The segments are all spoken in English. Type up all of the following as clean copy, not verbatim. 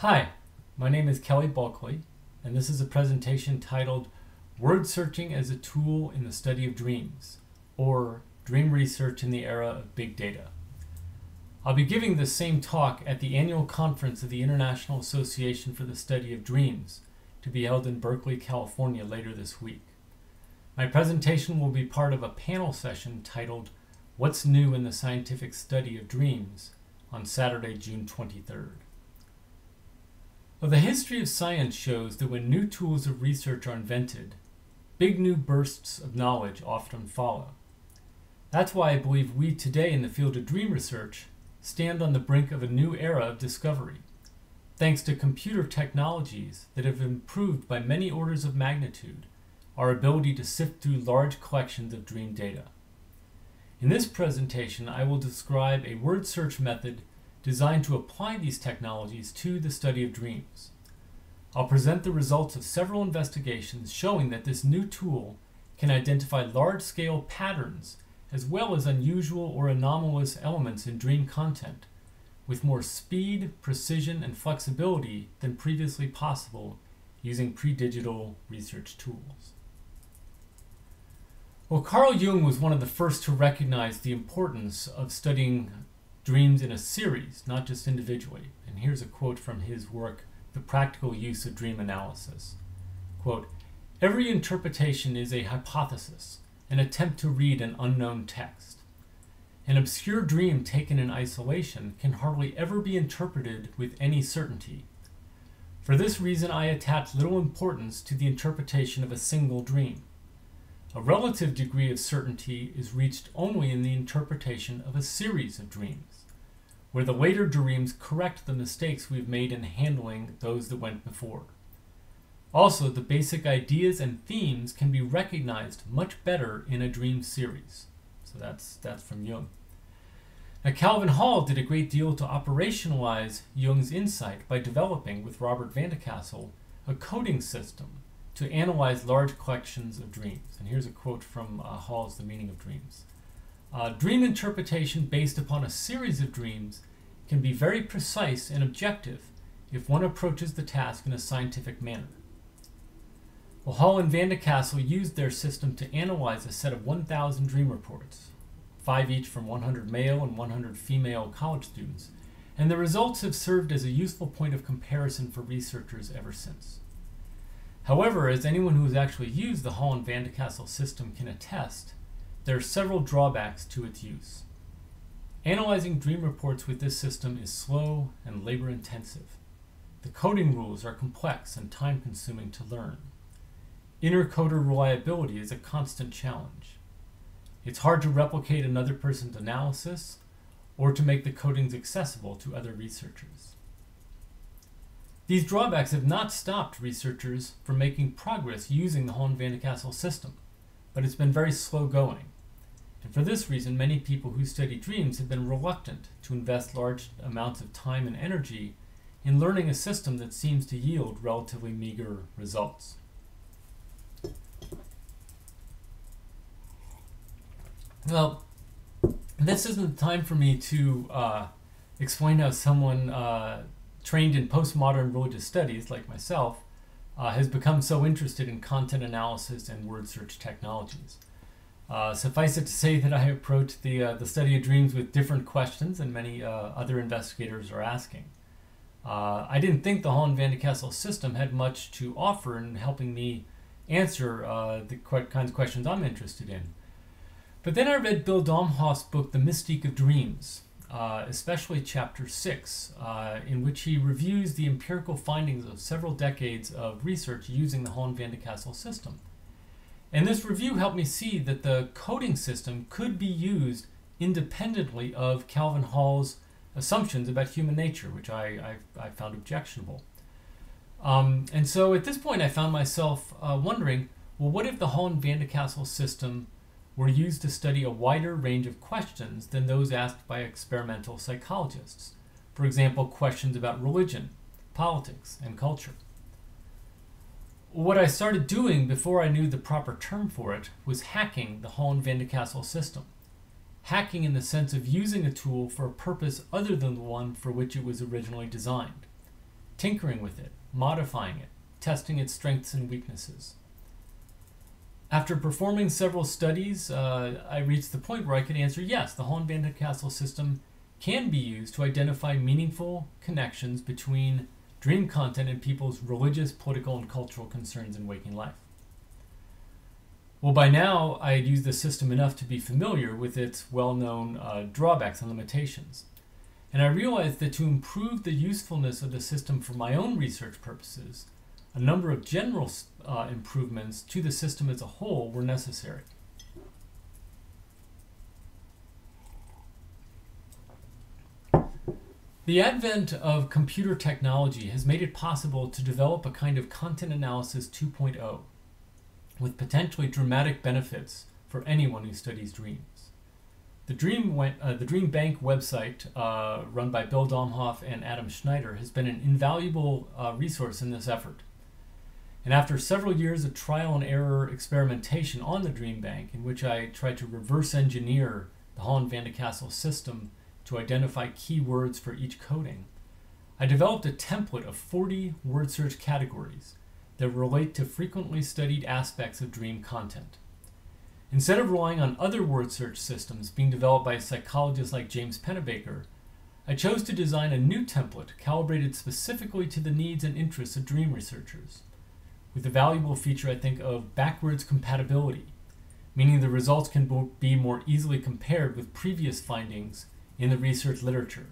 Hi, my name is Berkeley, and this is a presentation titled Word Searching as a Tool in the Study of Dreams, or Dream Research in the Era of Big Data. I'll be giving this same talk at the annual conference of the International Association for the Study of Dreams, to be held in Berkeley, California later this week. My presentation will be part of a panel session titled What's New in the Scientific Study of Dreams on Saturday, June 23rd. Well, the history of science shows that when new tools of research are invented, big new bursts of knowledge often follow. That's why I believe we today in the field of dream research stand on the brink of a new era of discovery, thanks to computer technologies that have improved by many orders of magnitude our ability to sift through large collections of dream data. In this presentation, I will describe a word search method designed to apply these technologies to the study of dreams. I'll present the results of several investigations showing that this new tool can identify large-scale patterns as well as unusual or anomalous elements in dream content with more speed, precision, and flexibility than previously possible using pre-digital research tools. Well, Carl Jung was one of the first to recognize the importance of studying dreams in a series, not just individually. And here's a quote from his work, The Practical Use of Dream Analysis. Quote, "Every interpretation is a hypothesis, an attempt to read an unknown text. An obscure dream taken in isolation can hardly ever be interpreted with any certainty. For this reason, I attach little importance to the interpretation of a single dream. A relative degree of certainty is reached only in the interpretation of a series of dreams, where the later dreams correct the mistakes we've made in handling those that went before. Also, the basic ideas and themes can be recognized much better in a dream series." So that's from Jung. Now, Calvin Hall did a great deal to operationalize Jung's insight by developing, with Robert Van de Castle, a coding system to analyze large collections of dreams. And here's a quote from Hall's The Meaning of Dreams. "Dream interpretation based upon a series of dreams can be very precise and objective if one approaches the task in a scientific manner." Well, Hall and Van de Castle used their system to analyze a set of 1,000 dream reports, 5 each from 100 male and 100 female college students, and the results have served as a useful point of comparison for researchers ever since. However, as anyone who has actually used the Hall and Van de Castle system can attest, there are several drawbacks to its use. Analyzing dream reports with this system is slow and labor-intensive. The coding rules are complex and time-consuming to learn. Inter-coder reliability is a constant challenge. It's hard to replicate another person's analysis or to make the codings accessible to other researchers. These drawbacks have not stopped researchers from making progress using the Hall and Van de Castle system, but it's been very slow going. And for this reason, many people who study dreams have been reluctant to invest large amounts of time and energy in learning a system that seems to yield relatively meager results. Well, this isn't the time for me to explain how someone trained in postmodern religious studies, like myself, has become so interested in content analysis and word search technologies. Suffice it to say that I approach the study of dreams with different questions than many other investigators are asking. I didn't think the Hall and Van de Castle system had much to offer in helping me answer the kinds of questions I'm interested in. But then I read Bill Domhoff's book, The Mystique of Dreams, especially chapter 6, in which he reviews the empirical findings of several decades of research using the Hall and Van de Castle system. And this review helped me see that the coding system could be used independently of Calvin Hall's assumptions about human nature, which I found objectionable. And so at this point I found myself wondering, well, what if the Hall and Van de Castle system were used to study a wider range of questions than those asked by experimental psychologists? For example, questions about religion, politics, and culture. What I started doing before I knew the proper term for it was hacking the Hall and Van de Castle system. Hacking in the sense of using a tool for a purpose other than the one for which it was originally designed. tinkering with it, modifying it, testing its strengths and weaknesses. After performing several studies, I reached the point where I could answer yes, the Holland-Van de Castle system can be used to identify meaningful connections between dream content and people's religious, political, and cultural concerns in waking life. Well, by now, I had used the system enough to be familiar with its well-known drawbacks and limitations. And I realized that to improve the usefulness of the system for my own research purposes, a number of general improvements to the system as a whole were necessary. The advent of computer technology has made it possible to develop a kind of content analysis 2.0 with potentially dramatic benefits for anyone who studies dreams. The Dream Bank website, run by Bill Domhoff and Adam Schneider, has been an invaluable resource in this effort. And after several years of trial and error experimentation on the Dream Bank, in which I tried to reverse engineer the Holland-Van de Castle system to identify keywords for each coding, I developed a template of 40 word search categories that relate to frequently studied aspects of dream content. Instead of relying on other word search systems being developed by psychologists like James Pennebaker, I chose to design a new template calibrated specifically to the needs and interests of dream researchers, with the valuable feature, I think, of backwards compatibility, meaning the results can be more easily compared with previous findings in the research literature,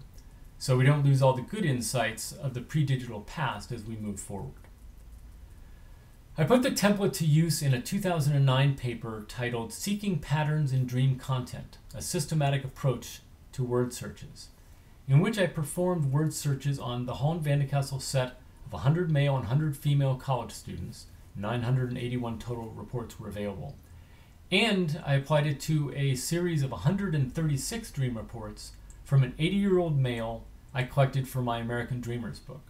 so we don't lose all the good insights of the pre-digital past as we move forward. I put the template to use in a 2009 paper titled Seeking Patterns in Dream Content, a Systematic Approach to Word Searches, in which I performed word searches on the Holland-Van de Castle set of 100 male and 100 female college students. 981 total reports were available. And I applied it to a series of 136 dream reports from an 80-year-old male I collected for my American Dreamers book.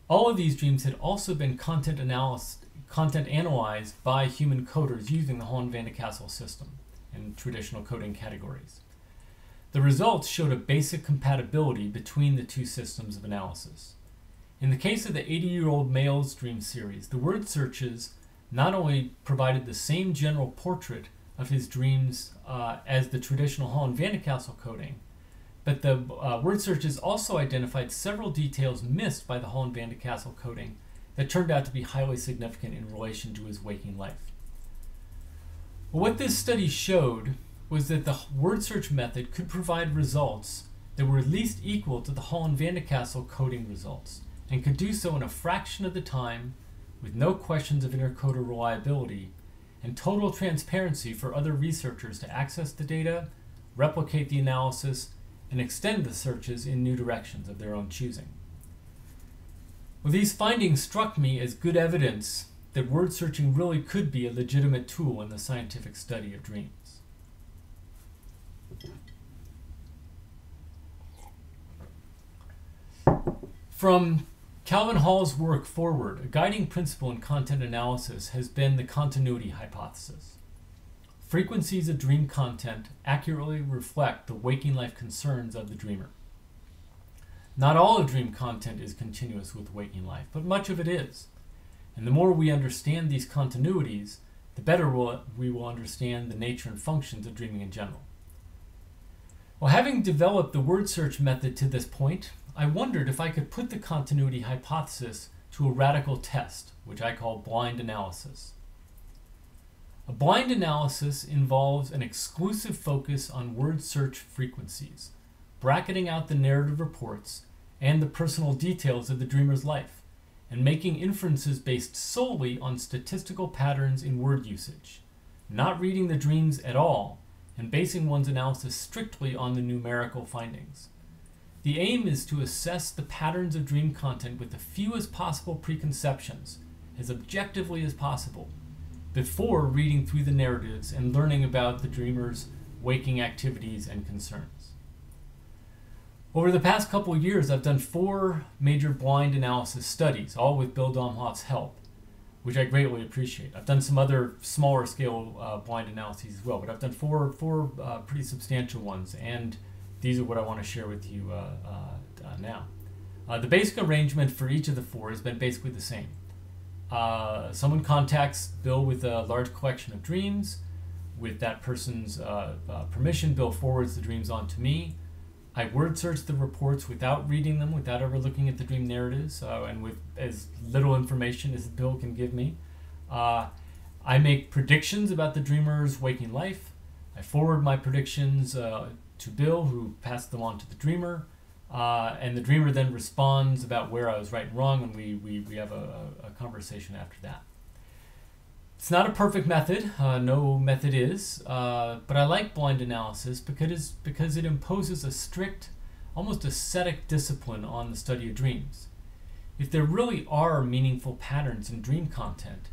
All of these dreams had also been content analyzed by human coders using the Holland-Van de Castle system in traditional coding categories. The results showed a basic compatibility between the two systems of analysis. In the case of the 80-year-old male's dream series, the word searches not only provided the same general portrait of his dreams as the traditional Holland-Van de Castle coding, but the word searches also identified several details missed by the Holland-Van de Castle coding that turned out to be highly significant in relation to his waking life. Well, what this study showed was that the word search method could provide results that were at least equal to the Holland-Van de Castle coding results, and could do so in a fraction of the time, with no questions of intercoder reliability, and total transparency for other researchers to access the data, replicate the analysis, and extend the searches in new directions of their own choosing. Well, these findings struck me as good evidence that word searching really could be a legitimate tool in the scientific study of dreams. From Calvin Hall's work forward, a guiding principle in content analysis has been the continuity hypothesis. Frequencies of dream content accurately reflect the waking life concerns of the dreamer. Not all of dream content is continuous with waking life, but much of it is. And the more we understand these continuities, the better we will understand the nature and functions of dreaming in general. Well, having developed the word search method to this point, I wondered if I could put the continuity hypothesis to a radical test, which I call blind analysis. A blind analysis involves an exclusive focus on word search frequencies, bracketing out the narrative reports and the personal details of the dreamer's life, and making inferences based solely on statistical patterns in word usage, not reading the dreams at all, and basing one's analysis strictly on the numerical findings. The aim is to assess the patterns of dream content with the fewest possible preconceptions, as objectively as possible, before reading through the narratives and learning about the dreamer's waking activities and concerns. Over the past couple of years, I've done 4 major blind analysis studies, all with Bill Domhoff's help, which I greatly appreciate. I've done some other smaller scale blind analyses as well, but I've done four pretty substantial ones, and these are what I want to share with you now. The basic arrangement for each of the four has been basically the same. Someone contacts Bill with a large collection of dreams. With that person's permission, Bill forwards the dreams on to me. I word search the reports without reading them, without ever looking at the dream narratives, and with as little information as Bill can give me. I make predictions about the dreamer's waking life. I forward my predictions to Bill, who passed them on to the dreamer. And the dreamer then responds about where I was right and wrong, and we have a conversation after that. It's not a perfect method, no method is, but I like blind analysis because it imposes a strict, almost ascetic discipline on the study of dreams. If there really are meaningful patterns in dream content,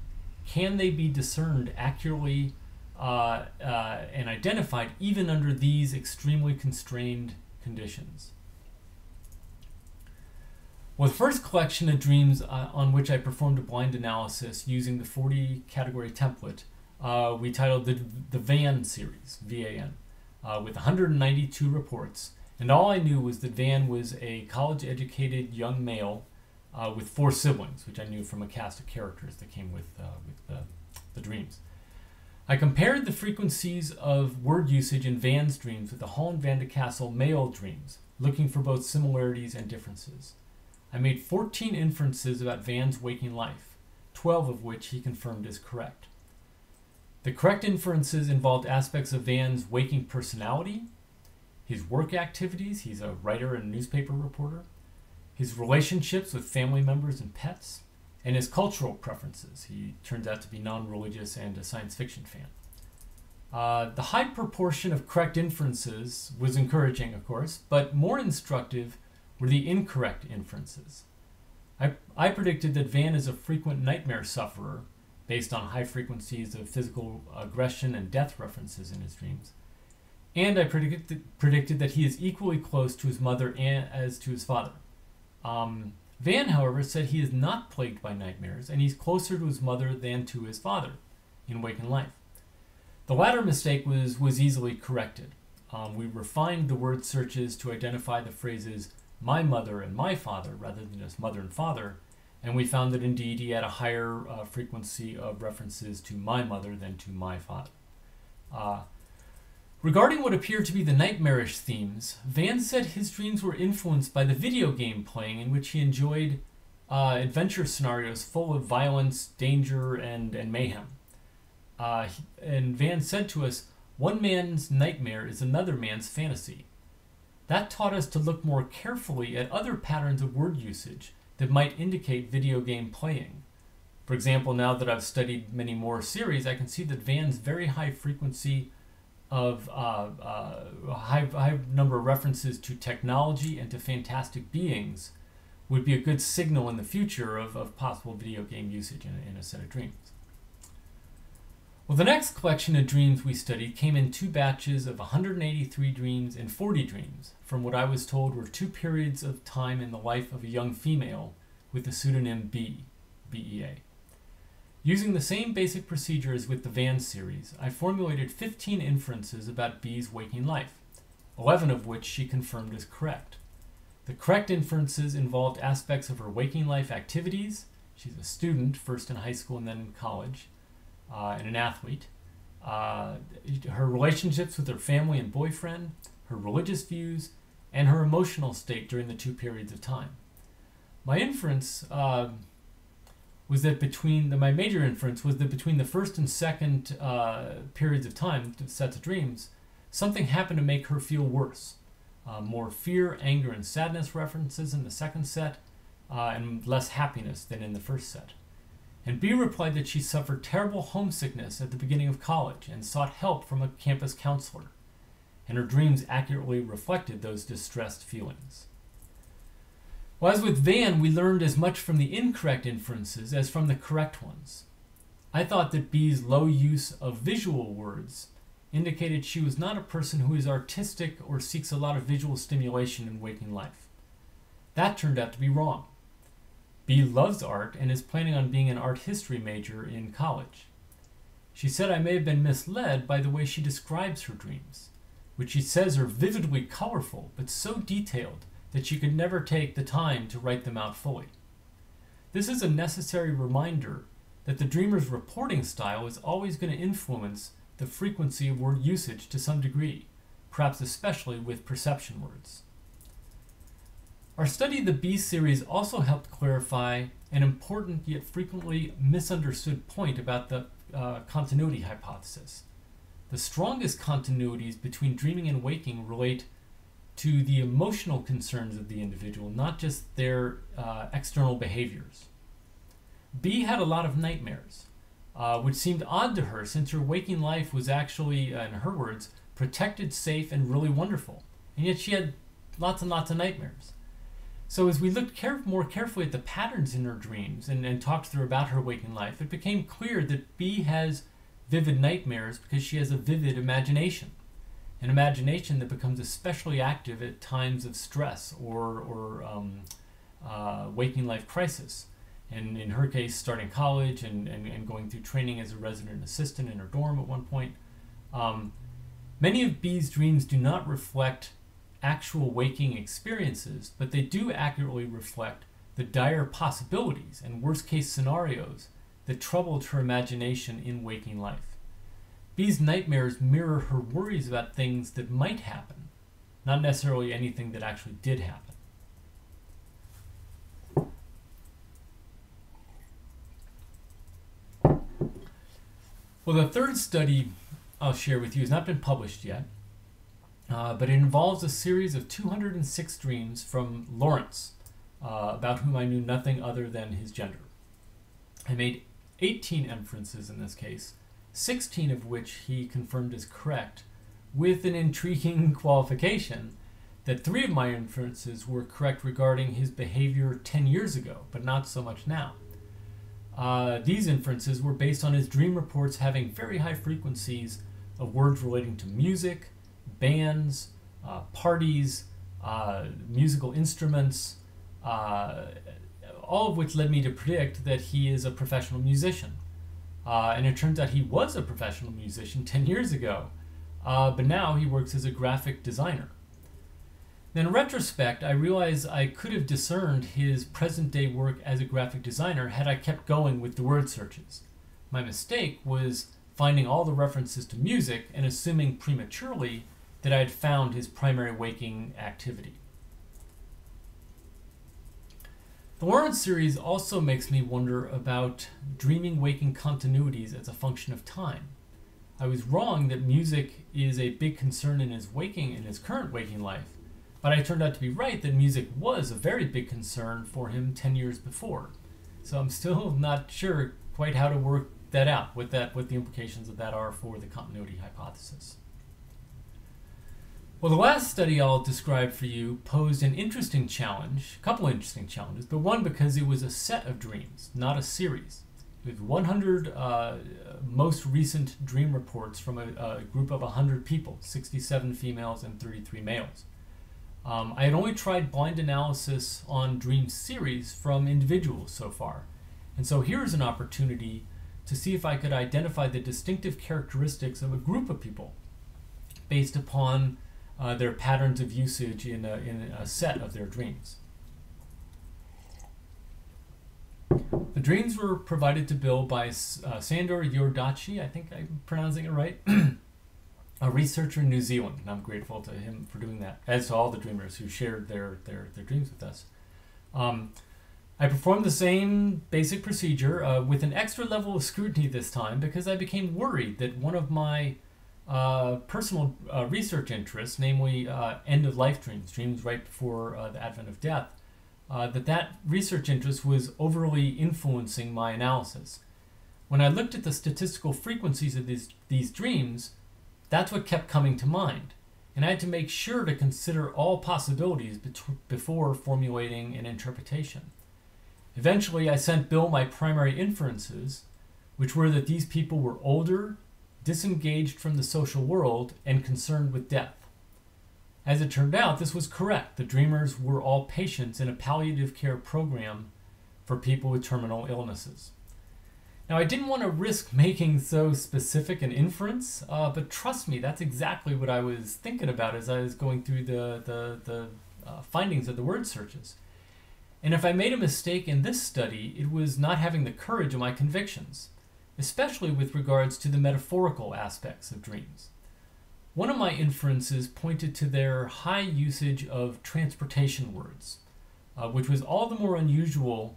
can they be discerned accurately and identified even under these extremely constrained conditions? Well, the first collection of dreams on which I performed a blind analysis using the 40 category template, we titled the Van series, VAN, with 192 reports. And all I knew was that Van was a college-educated young male with 4 siblings, which I knew from a cast of characters that came with the dreams. I compared the frequencies of word usage in Van's dreams with the Holland Van de Castle male dreams, looking for both similarities and differences. I made 14 inferences about Van's waking life, 12 of which he confirmed as correct. The correct inferences involved aspects of Van's waking personality, his work activities, he's a writer and newspaper reporter, his relationships with family members and pets, and his cultural preferences. He turns out to be non-religious and a science fiction fan. The high proportion of correct inferences was encouraging, of course, but more instructive were the incorrect inferences. I predicted that Van is a frequent nightmare sufferer based on high frequencies of physical aggression and death references in his dreams. And I predicted that he is equally close to his mother as to his father. Van, however, said he is not plagued by nightmares, and he's closer to his mother than to his father in waking life. The latter mistake was easily corrected. We refined the word searches to identify the phrases my mother and my father rather than just mother and father, and we found that indeed he had a higher frequency of references to my mother than to my father. Regarding what appeared to be the nightmarish themes, Van said his dreams were influenced by the video game playing in which he enjoyed adventure scenarios full of violence, danger, and mayhem. And Van said to us, "One man's nightmare is another man's fantasy." That taught us to look more carefully at other patterns of word usage that might indicate video game playing. For example, now that I've studied many more series, I can see that Van's very high frequency of high number of references to technology and to fantastic beings would be a good signal in the future of possible video game usage in a set of dreams. Well, the next collection of dreams we studied came in 2 batches of 183 dreams and 40 dreams from what I was told were 2 periods of time in the life of a young female with the pseudonym B-E-A. Using the same basic procedure as with the Van series, I formulated 15 inferences about B's waking life, 11 of which she confirmed as correct. The correct inferences involved aspects of her waking life activities. She's a student, first in high school and then in college, and an athlete. Her relationships with her family and boyfriend, her religious views, and her emotional state during the 2 periods of time. My inference was that my major inference was that between the first and second periods of time, sets of dreams, something happened to make her feel worse. More fear, anger, and sadness references in the second set, and less happiness than in the first set. And B replied that she suffered terrible homesickness at the beginning of college and sought help from a campus counselor. And her dreams accurately reflected those distressed feelings. Well, as with Van, we learned as much from the incorrect inferences as from the correct ones. I thought that B's low use of visual words indicated she was not a person who is artistic or seeks a lot of visual stimulation in waking life. That turned out to be wrong. B loves art and is planning on being an art history major in college. She said I may have been misled by the way she describes her dreams, which she says are vividly colorful but so detailed that she could never take the time to write them out fully. This is a necessary reminder that the dreamer's reporting style is always going to influence the frequency of word usage to some degree, perhaps especially with perception words. Our study of the B series also helped clarify an important yet frequently misunderstood point about the continuity hypothesis. The strongest continuities between dreaming and waking relate to the emotional concerns of the individual, not just their external behaviors. B had a lot of nightmares, which seemed odd to her since her waking life was actually, in her words, protected, safe, and really wonderful. And yet she had lots and lots of nightmares. So as we looked more carefully at the patterns in her dreams and talked to her about her waking life, it became clear that B has vivid nightmares because she has a vivid imagination. An imagination that becomes especially active at times of stress or waking life crisis. And in her case, starting college and going through training as a resident assistant in her dorm at one point. Many of B's dreams do not reflect actual waking experiences, but they do accurately reflect the dire possibilities and worst-case scenarios that troubled her imagination in waking life. B's nightmares mirror her worries about things that might happen, not necessarily anything that actually did happen. Well, the third study I'll share with you has not been published yet, but it involves a series of 206 dreams from Lawrence, about whom I knew nothing other than his gender. I made 18 inferences in this case, 16 of which he confirmed as correct, with an intriguing qualification that 3 of my inferences were correct regarding his behavior 10 years ago, but not so much now. These inferences were based on his dream reports having very high frequencies of words relating to music, bands, parties, musical instruments, all of which led me to predict that he is a professional musician. And it turns out he was a professional musician 10 years ago, but now he works as a graphic designer. Then in retrospect, I realized I could have discerned his present-day work as a graphic designer had I kept going with the word searches. My mistake was finding all the references to music and assuming prematurely that I had found his primary waking activity. The Lawrence series also makes me wonder about dreaming-waking continuities as a function of time. I was wrong that music is a big concern in his current waking life, but I turned out to be right that music was a very big concern for him 10 years before. So I'm still not sure quite how to work that out, what the implications of that are for the continuity hypothesis. Well, the last study I'll describe for you posed an interesting challenge, a couple interesting challenges, but one because it was a set of dreams, not a series. With 100 most recent dream reports from a group of 100 people, 67 females and 33 males. I had only tried blind analysis on dream series from individuals so far, and so here's an opportunity to see if I could identify the distinctive characteristics of a group of people based upon their patterns of usage in a set of their dreams. The dreams were provided to Bill by Sandor Yordachi, I think I'm pronouncing it right, a researcher in New Zealand, and I'm grateful to him for doing that, as to all the dreamers who shared their dreams with us. I performed the same basic procedure with an extra level of scrutiny this time because I became worried that one of my personal research interests, namely end-of-life dreams, dreams right before the advent of death, that research interest was overly influencing my analysis. When I looked at the statistical frequencies of these dreams, that's what kept coming to mind, and I had to make sure to consider all possibilities before formulating an interpretation. Eventually, I sent Bill my primary inferences, which were that these people were older, disengaged from the social world, and concerned with death. As it turned out, this was correct. The dreamers were all patients in a palliative care program for people with terminal illnesses. Now, I didn't want to risk making so specific an inference, but trust me, that's exactly what I was thinking about as I was going through the findings of the word searches. And if I made a mistake in this study, it was not having the courage of my convictions, especially with regards to the metaphorical aspects of dreams. One of my inferences pointed to their high usage of transportation words, which was all the more unusual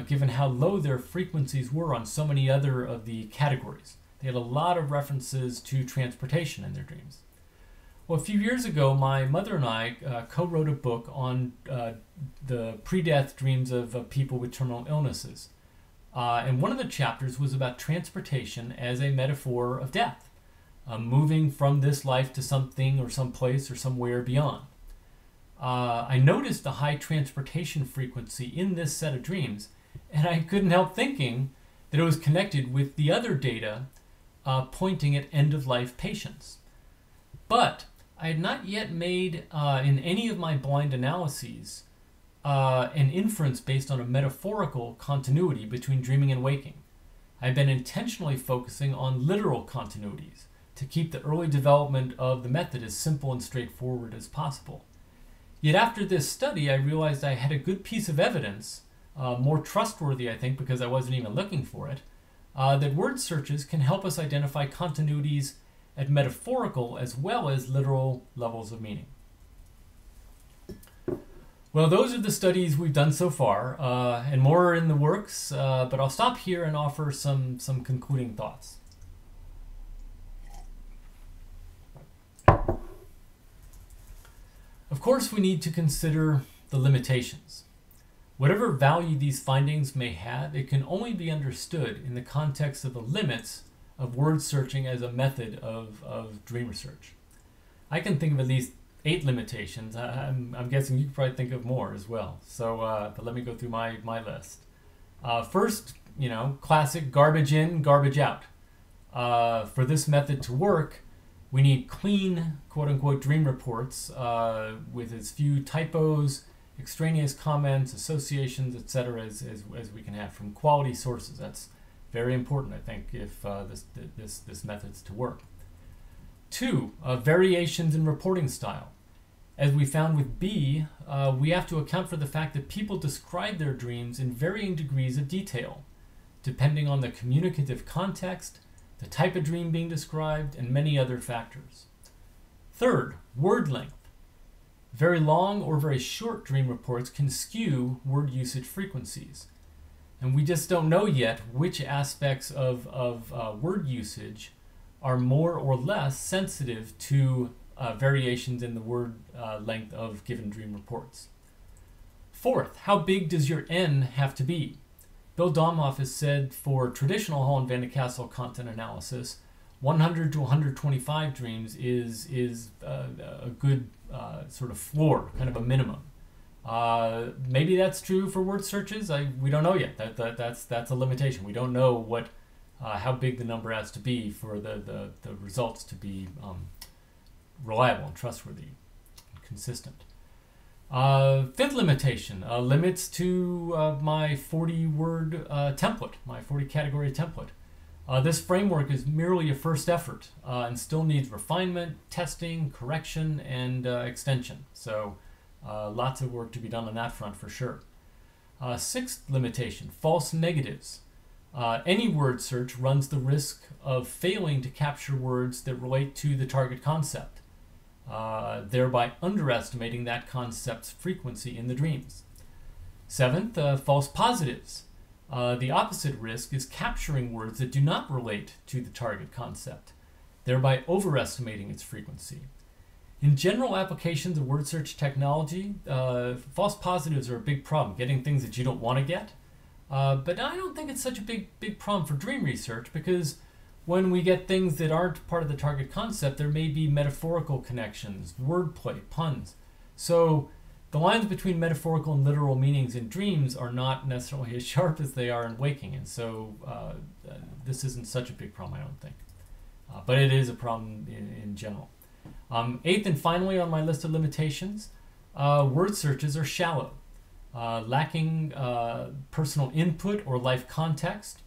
given how low their frequencies were on so many other of the categories. They had a lot of references to transportation in their dreams. Well, a few years ago, my mother and I co-wrote a book on the pre-death dreams of people with terminal illnesses. And one of the chapters was about transportation as a metaphor of death, moving from this life to something or someplace or somewhere beyond. I noticed the high transportation frequency in this set of dreams, and I couldn't help thinking that it was connected with the other data pointing at end-of-life patients. But I had not yet made, in any of my blind analyses, an inference based on a metaphorical continuity between dreaming and waking. I've been intentionally focusing on literal continuities to keep the early development of the method as simple and straightforward as possible. Yet after this study, I realized I had a good piece of evidence, more trustworthy, I think, because I wasn't even looking for it, that word searches can help us identify continuities at metaphorical as well as literal levels of meaning. Well, those are the studies we've done so far, and more are in the works, but I'll stop here and offer some concluding thoughts. Of course, we need to consider the limitations. Whatever value these findings may have, it can only be understood in the context of the limits of word searching as a method of dream research. I can think of at least 8 limitations. I'm guessing you probably think of more as well. So, but let me go through my list. First, classic garbage in, garbage out. For this method to work, we need clean, quote-unquote, dream reports with as few typos, extraneous comments, associations, etc. as we can have from quality sources. That's very important, I think, if this method's to work. 2, variations in reporting style. As we found with B, we have to account for the fact that people describe their dreams in varying degrees of detail, depending on the communicative context, the type of dream being described, and many other factors. 3rd, word length. Very long or very short dream reports can skew word usage frequencies. And we just don't know yet which aspects of word usage are more or less sensitive to variations in the word length of given dream reports. 4th, how big does your N have to be? Bill Domhoff has said for traditional Hall and Van de Castle content analysis, 100 to 125 dreams is a good sort of floor, kind of a minimum. Maybe that's true for word searches. We don't know yet. That's a limitation. We don't know what how big the number has to be for the results to be reliable and trustworthy and consistent. 5th limitation, limits to my 40-word template, my 40-category template. This framework is merely a first effort and still needs refinement, testing, correction, and extension. So lots of work to be done on that front for sure. 6th limitation, false negatives. Any word search runs the risk of failing to capture words that relate to the target concept, thereby underestimating that concept's frequency in the dreams. 7th, false positives. The opposite risk is capturing words that do not relate to the target concept, thereby overestimating its frequency. In general applications of word search technology, false positives are a big problem, getting things that you don't want to get. But I don't think it's such a big problem for dream research, because when we get things that aren't part of the target concept, there may be metaphorical connections, wordplay, puns. So the lines between metaphorical and literal meanings in dreams are not necessarily as sharp as they are in waking, and so this isn't such a big problem, I don't think. But it is a problem in general. 8th and finally on my list of limitations, word searches are shallow, lacking personal input or life context.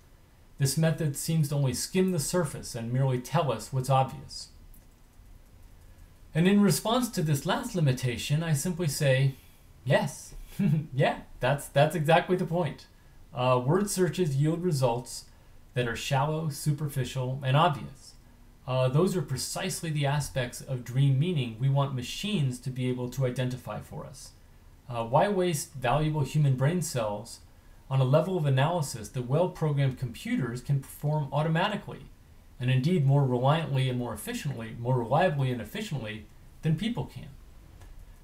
This method seems to only skim the surface and merely tell us what's obvious. And in response to this last limitation, I simply say, Yes. Yeah, that's exactly the point. Word searches yield results that are shallow, superficial, and obvious. Those are precisely the aspects of dream meaning we want machines to be able to identify for us. Why waste valuable human brain cells on a level of analysis that well-programmed computers can perform automatically, and indeed more reliably and more reliably and efficiently than people can?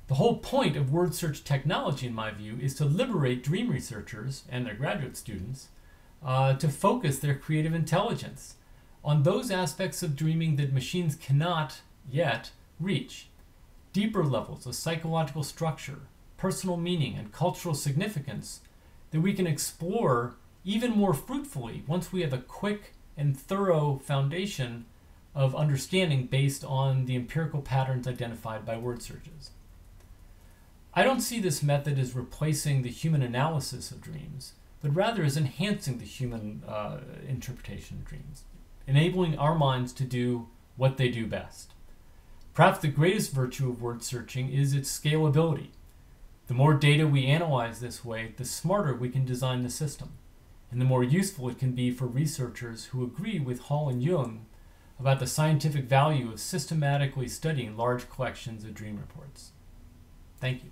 The whole point of word search technology, in my view, is to liberate dream researchers and their graduate students to focus their creative intelligence on those aspects of dreaming that machines cannot yet reach. Deeper levels of psychological structure, personal meaning, and cultural significance that we can explore even more fruitfully once we have a quick and thorough foundation of understanding based on the empirical patterns identified by word searches. I don't see this method as replacing the human analysis of dreams, but rather as enhancing the human interpretation of dreams, enabling our minds to do what they do best. Perhaps the greatest virtue of word searching is its scalability. The more data we analyze this way, the smarter we can design the system, and the more useful it can be for researchers who agree with Hall and Jung about the scientific value of systematically studying large collections of dream reports. Thank you.